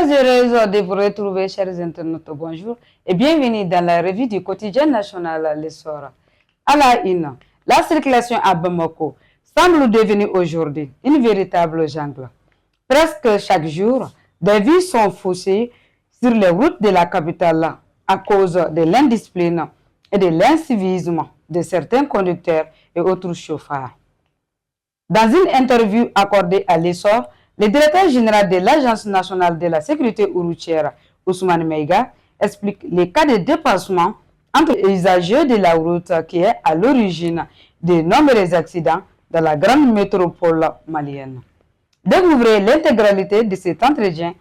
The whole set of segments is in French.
Très heureuse de vous retrouver, chers internautes, bonjour et bienvenue dans la revue du quotidien national L'Essor. À la une, la circulation à Bamako semble devenue aujourd'hui une véritable jungle. Presque chaque jour, des vies sont faussées sur les routes de la capitale à cause de l'indiscipline et de l'incivisme de certains conducteurs et autres chauffeurs. Dans une interview accordée à L'Essor, le directeur général de l'Agence nationale de la sécurité routière, Ousmane Meiga, explique les cas de dépassement entre les usagers de la route qui est à l'origine de nombreux accidents dans la grande métropole malienne. Découvrez l'intégralité de cet entretien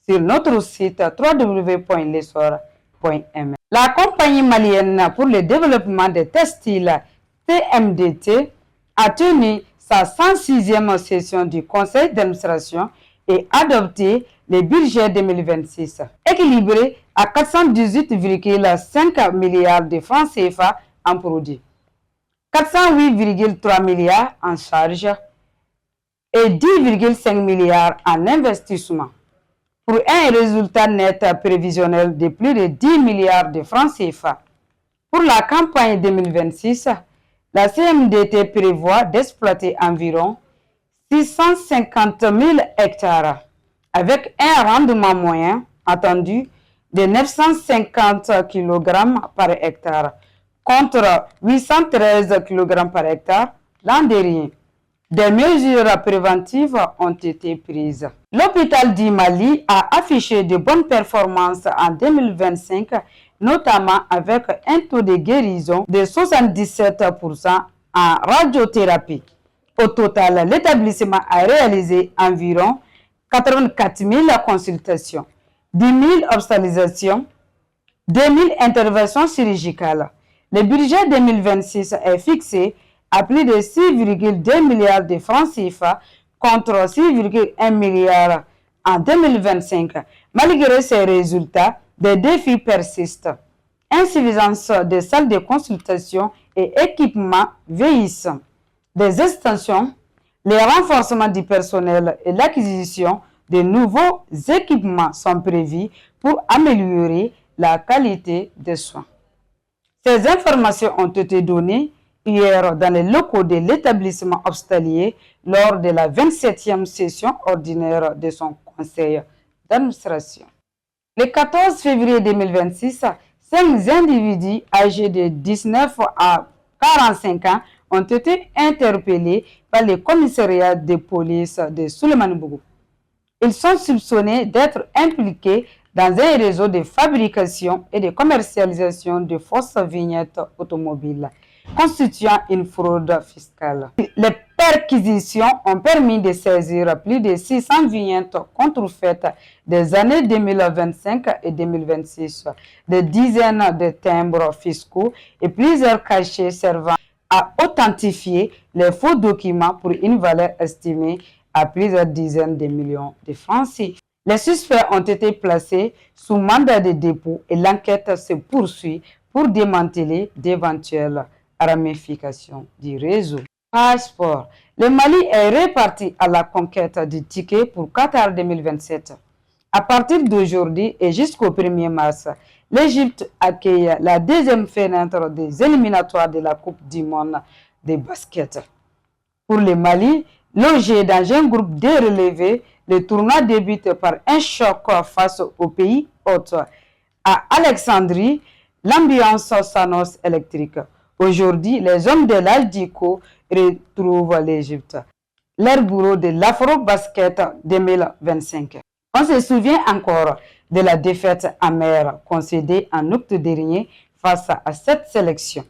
sur notre site www.lessor.ml. La compagnie malienne pour le développement des textiles CMDT a tenu sa 106e session du conseil d'administration et adopté le budget 2026, équilibré à 418,5 milliards de francs CFA en produits, 408,3 milliards en charges et 10,5 milliards en investissement, pour un résultat net prévisionnel de plus de 10 milliards de francs CFA. Pour la campagne 2026, la CMDT prévoit d'exploiter environ 650 000 hectares, avec un rendement moyen attendu de 950 kg par hectare, contre 813 kg par hectare l'an dernier. Des mesures préventives ont été prises. L'hôpital du Mali a affiché de bonnes performances en 2025, notamment avec un taux de guérison de 77% en radiothérapie. Au total, l'établissement a réalisé environ 84 000 consultations, 10 000 hospitalisations, 2 000 interventions chirurgicales. Le budget 2026 est fixé à plus de 6,2 milliards de francs CFA contre 6,1 milliards en 2025. Malgré ces résultats, des défis persistent. Insuffisance des salles de consultation et équipements vieillissants. Des extensions, le renforcement du personnel et l'acquisition de nouveaux équipements sont prévus pour améliorer la qualité des soins. Ces informations ont été données hier dans les locaux de l'établissement hospitalier lors de la 27e session ordinaire de son conseil d'administration. Le 14 février 2026, 5 individus âgés de 19 à 45 ans ont été interpellés par le commissariat de police de Souleymane-Bougou. Ils sont soupçonnés d'être impliqués dans un réseau de fabrication et de commercialisation de fausses vignettes automobiles, constituant une fraude fiscale. Les perquisitions ont permis de saisir plus de 600 vignettes contrefaites des années 2025 et 2026, des dizaines de timbres fiscaux et plusieurs cachets servant à authentifier les faux documents pour une valeur estimée à plusieurs dizaines de millions de francs CFA. Les suspects ont été placés sous mandat de dépôt et l'enquête se poursuit pour démanteler d'éventuelles ramifications du réseau. Passeport. Le Mali est reparti à la conquête du ticket pour Qatar 2027. À partir d'aujourd'hui et jusqu'au 1er mars, l'Égypte accueille la deuxième fenêtre des éliminatoires de la Coupe du monde de basket. Pour le Mali, logé dans un groupe dérelevé, le tournoi débute par un choc face au pays hôte. À Alexandrie, l'ambiance s'annonce électrique. Aujourd'hui, les hommes de l'Aldico retrouvent l'Égypte, leur bourreau de l'Afro-Basket 2025. On se souvient encore de la défaite amère concédée en août dernier face à cette sélection.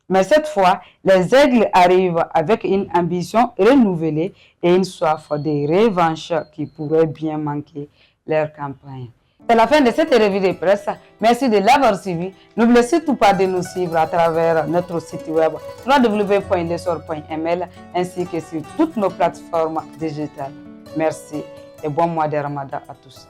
Mais cette fois, les Aigles arrivent avec une ambition renouvelée et une soif de revanche qui pourrait bien manquer leur campagne. C'est la fin de cette revue de presse. Merci de l'avoir suivi. N'oubliez surtout pas de nous suivre à travers notre site web www.lessor.ml ainsi que sur toutes nos plateformes digitales. Merci et bon mois de Ramadan à tous.